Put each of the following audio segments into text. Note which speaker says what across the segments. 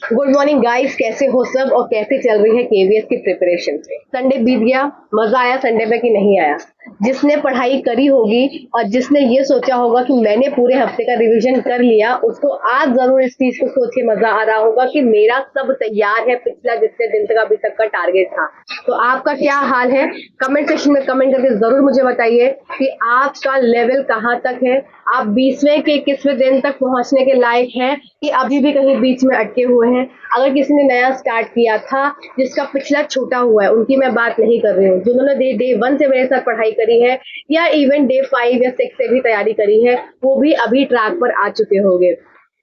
Speaker 1: Good morning guys, कैसे हो सब और कैसे चल रही है केवीएस की प्रिपरेशन। संडे बीत गया, मजा आया संडे पे कि नहीं आया? जिसने पढ़ाई करी होगी और जिसने ये सोचा होगा कि मैंने पूरे हफ्ते का रिवीजन कर लिया, उसको आज जरूर इस चीज को सोच के मजा आ रहा होगा कि मेरा सब तैयार है, पिछला जितने दिन तक अभी तक का टारगेट था। तो आपका क्या हाल है? कमेंट सेक्शन में कमेंट करके जरूर मुझे बताइए कि आपका लेवल कहाँ तक है। आप 20वें के 21वें दिन तक पहुंचने के लायक हैं कि अभी भी कहीं बीच में अटके हुए हैं। अगर किसी ने नया स्टार्ट किया था, जिसका पिछला छूटा हुआ है, उनकी मैं बात नहीं कर रही हूँ। जिन्होंने डे 1 से मेरे साथ पढ़ाई करी है या इवन डे 5 या 6 से भी तैयारी करी है, वो भी अभी ट्रैक पर आ चुके होंगे।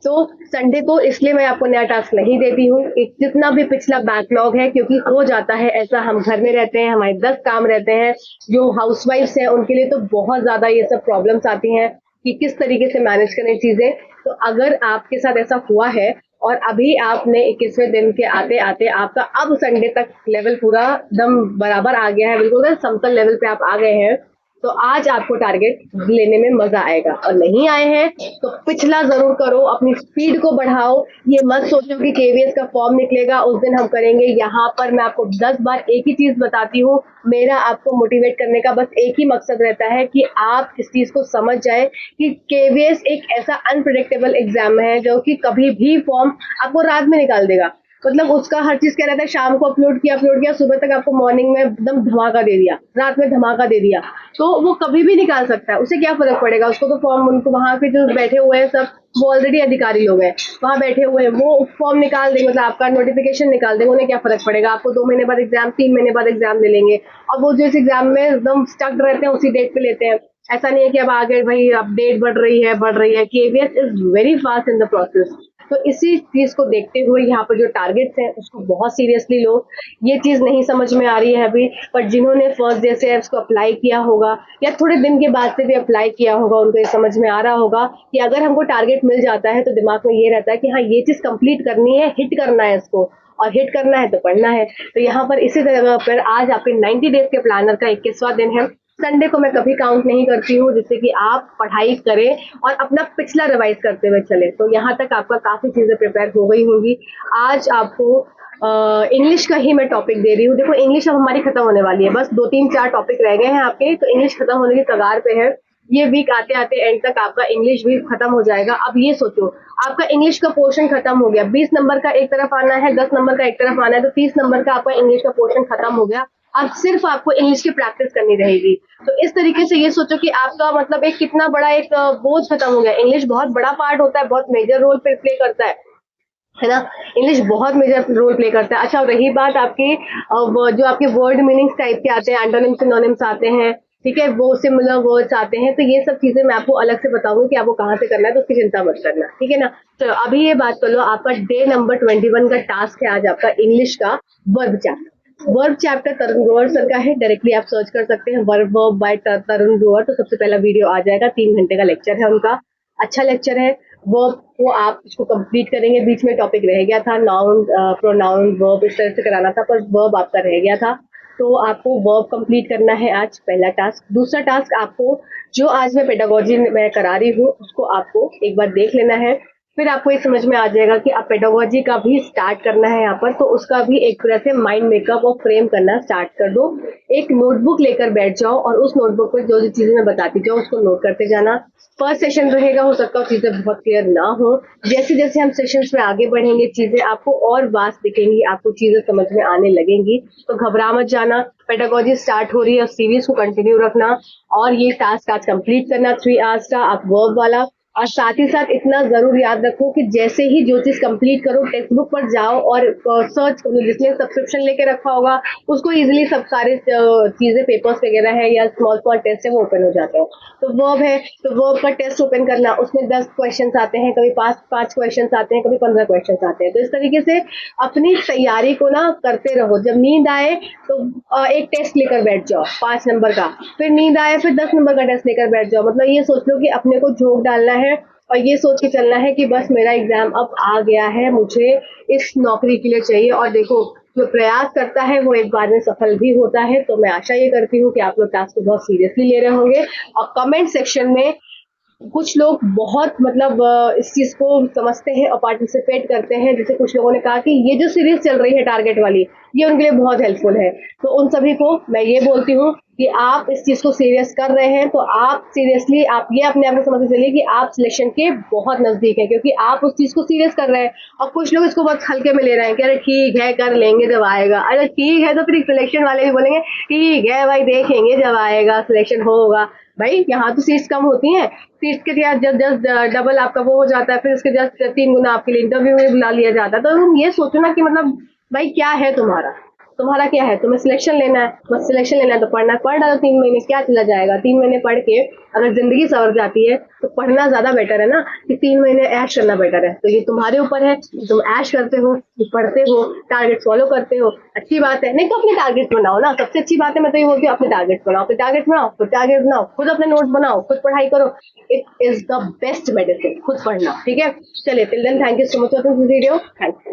Speaker 1: तो संडे को इसलिए मैं आपको नया टास्क नहीं देती हूँ, जितना भी पिछला बैकलॉग है, क्योंकि हो जाता है ऐसा, हम घर में रहते हैं, हमारे 10 काम रहते हैं। जो हाउसवाइफ्स हैं उनके लिए तो बहुत ज्यादा ये सब प्रॉब्लम्स आती हैं कि किस तरीके से मैनेज करें चीजें। तो अगर आपके साथ ऐसा हुआ है और अभी आपने 21वें दिन के आते आते आपका अब संडे तक लेवल पूरा दम बराबर आ गया है, बिल्कुल समतल लेवल पे आप आ गए हैं, तो आज आपको टारगेट लेने में मजा आएगा। और नहीं आए हैं तो पिछला जरूर करो, अपनी स्पीड को बढ़ाओ। ये मत सोचो कि केवीएस का फॉर्म निकलेगा उस दिन हम करेंगे। यहाँ पर मैं आपको 10 बार एक ही चीज बताती हूँ। मेरा आपको मोटिवेट करने का बस एक ही मकसद रहता है कि आप इस चीज को समझ जाए कि केवीएस एक ऐसा अनप्रिडिक्टेबल एग्जाम है जो कि कभी भी फॉर्म आपको रात में निकाल देगा। मतलब उसका हर चीज क्या रहता है, शाम को अपलोड किया, सुबह तक आपको मॉर्निंग में एकदम धमाका दे दिया, रात में धमाका दे दिया। तो वो कभी भी निकाल सकता है, उसे क्या फर्क पड़ेगा? उसको तो फॉर्म, उनको वहां पे जो बैठे हुए हैं सब, वो ऑलरेडी अधिकारी लोग हैं, वहां बैठे हुए हैं, वो फॉर्म निकाल देंगे, मतलब आपका नोटिफिकेशन निकाल देंगे। उन्हें क्या फर्क पड़ेगा? आपको 2 महीने बाद एग्जाम, 3 महीने बाद एग्जाम ले लेंगे। और वो जो इस एग्जाम में एकदम स्टक रहते हैं उसी डेट पे लेते हैं। ऐसा नहीं है कि अब आगे भाई अपडेट बढ़ रही है। KVS is very fast in the process. तो इसी चीज को देखते हुए यहाँ पर जो टारगेट्स हैं उसको बहुत सीरियसली लो। ये चीज नहीं समझ में आ रही है अभी, पर जिन्होंने फर्स्ट डे से इसको अप्लाई किया होगा या थोड़े दिन के बाद से भी अप्लाई किया होगा, उनको ये समझ में आ रहा होगा कि अगर हमको टारगेट मिल जाता है तो दिमाग में ये रहता है कि हाँ, ये चीज कंप्लीट करनी है, हिट करना है इसको, और हिट करना है तो पढ़ना है। तो यहाँ पर इसी जगह पर आज आपके 90 डेज के प्लानर का 21वां दिन है। संडे को मैं कभी काउंट नहीं करती हूँ, जिससे कि आप पढ़ाई करें और अपना पिछला रिवाइज करते हुए चले। तो यहाँ तक आपका काफी चीजें प्रिपेयर हो गई होंगी। आज आपको इंग्लिश का ही मैं टॉपिक दे रही हूँ। देखो, इंग्लिश अब हमारी खत्म होने वाली है, बस 2 3 4 टॉपिक रह गए हैं आपके, तो इंग्लिश खत्म होने की कगार पे है। ये वीक आते आते एंड तक आपका इंग्लिश भी खत्म हो जाएगा। अब ये सोचो, आपका इंग्लिश का पोर्शन खत्म हो गया, 20 नंबर का एक तरफ आना है, 10 नंबर का एक तरफ आना है, तो 30 नंबर का आपका इंग्लिश का पोर्शन खत्म हो गया। अब सिर्फ आपको इंग्लिश की प्रैक्टिस करनी रहेगी। तो इस तरीके से ये सोचो कि आपका मतलब एक कितना बड़ा एक बोझ खत्म हो गया। इंग्लिश बहुत बड़ा पार्ट होता है, बहुत मेजर रोल प्ले करता है ना? इंग्लिश बहुत मेजर रोल प्ले करता है। अच्छा, रही बात आपकी जो आपके वर्ड मीनिंग्स टाइप के आते हैं, एंटोनिम्स सिनोनिम्स आते हैं, ठीक है, वो सिमिलर वर्ड्स आते हैं, तो ये सब चीजें मैं आपको अलग से बताऊंगी कि आपको कहाँ से करना है, तो उसकी चिंता मत करना, ठीक है ना? तो अभी ये बात कर लो, आपका डे नंबर 21 का टास्क है आज आपका इंग्लिश का वर्ब चैप्टर। वर्ब चैप्टर तरुण ग्रोवर सर का है, डायरेक्टली आप सर्च कर सकते हैं वर्ब वर्ब बाय तरुण ग्रोवर, तो सबसे पहला वीडियो आ जाएगा। 3 घंटे का लेक्चर है उनका, अच्छा लेक्चर है। वर्ब को आप इसको कंप्लीट करेंगे। बीच में टॉपिक रह गया था, नाउन प्रोनाउन वर्ब, इस तरह से कराना था, पर वर्ब आपका रह गया था। तो आपको वर्ब कंप्लीट करना है आज, पहला टास्क। दूसरा टास्क आपको, जो आज मैं पेडागोजी में करा रही हूँ, उसको आपको एक बार देख लेना है। फिर आपको ये समझ में आ जाएगा कि आप पेडागोजी का भी स्टार्ट करना है यहाँ पर, तो उसका भी एक तरह से माइंड मेकअप और फ्रेम करना स्टार्ट कर दो। एक नोटबुक लेकर बैठ जाओ और उस नोटबुक पर जो जो चीजें मैं बताती जाऊँ उसको नोट करते जाना। फर्स्ट सेशन रहेगा, हो सकता है चीजें बहुत क्लियर ना हो। जैसे जैसे हम सेशंस में आगे बढ़ेंगे, चीजें आपको और वास्ट दिखेंगी, आपको चीजें समझ में आने लगेंगी। तो घबरा मत जाना, पेडागोजी स्टार्ट हो रही है, सीरीज को कंटिन्यू रखना और ये टास्क आज कंप्लीट करना 3 आवर्स का, आप वर्ब वाला। और साथ ही साथ इतना जरूर याद रखो कि जैसे ही जो चीज कंप्लीट करो, टेक्स्ट बुक पर जाओ और सर्च करो, जिसने सब्सक्रिप्शन लेके रखा होगा उसको इजीली सब सारे चीजें, पेपर्स वगैरह है या स्मॉल स्मॉल टेस्ट है, वो ओपन हो जाते हैं। तो वर्ब है, तो वर्ब का टेस्ट ओपन करना, उसमें 10 क्वेश्चन आते हैं, कभी 5 क्वेश्चन आते हैं, कभी 15 क्वेश्चन आते हैं। तो इस तरीके से अपनी तैयारी को ना करते रहो। जब नींद आए तो एक टेस्ट लेकर बैठ जाओ 5 नंबर का, फिर नींद आए फिर 10 नंबर का टेस्ट लेकर बैठ जाओ। मतलब ये सोच लो कि अपने को झोंक डालना है और ये सोच के चलना है कि बस मेरा एग्जाम अब आ गया है, मुझे इस नौकरी के लिए चाहिए। और देखो, जो प्रयास करता है वो एक बार में सफल भी होता है। तो मैं आशा ये करती हूँ कि आप लोग टास्क को बहुत सीरियसली ले रहे होंगे और कमेंट सेक्शन में कुछ लोग बहुत मतलब इस चीज को समझते हैं और पार्टिसिपेट करते हैं। जैसे कुछ लोगों ने कहा कि ये जो सीरीज चल रही है टारगेट वाली, ये उनके लिए बहुत हेल्पफुल है। तो उन सभी को मैं ये बोलती हूँ कि आप इस चीज को सीरियस कर रहे हैं तो आप सीरियसली आप ये अपने आप को समझ चलिए कि आप सिलेक्शन के बहुत नजदीक है, क्योंकि आप उस चीज को सीरियस कर रहे हैं। और कुछ लोग इसको बहुत हल्के में ले रहे हैं कि अरे ठीक है कर लेंगे जब आएगा। अरे ठीक है तो फिर सिलेक्शन वाले भी बोलेंगे ठीक है भाई देखेंगे जब आएगा सिलेक्शन होगा। भाई यहाँ तो सीट्स कम होती हैं, सीट्स के लिए जब जस्ट डबल आपका वो हो जाता है, फिर उसके जस्ट 3 गुना आपके लिए इंटरव्यू में बुला लिया जाता है। तो तुम ये सोचो ना कि मतलब भाई क्या है तुम्हारा, तुम्हारा क्या है, तुम्हें सिलेक्शन लेना है, बस सिलेक्शन लेना है तो पढ़ना, पढ़ डालो 3 महीने, क्या चला जाएगा। 3 महीने पढ़ के अगर जिंदगी संवर जाती है तो पढ़ना ज्यादा बेटर है ना कि 3 महीने ऐश करना बेटर है। तो ये तुम्हारे ऊपर है कि तुम ऐश करते हो कि पढ़ते हो, टारगेट फॉलो करते हो, अच्छी बात है। नहीं तो अपने टारगेट बनाओ ना, सबसे अच्छी बात है। मैं तो ये बोलती हूँ अपने टारगेट बनाओ, अपने टारगेट बनाओ, खुद टारगेट बनाओ, खुद अपने नोट बनाओ, खुद पढ़ाई करो। It is the best medicine, खुद पढ़ना। ठीक है, चलिए till then thank you so much for this video, thank you.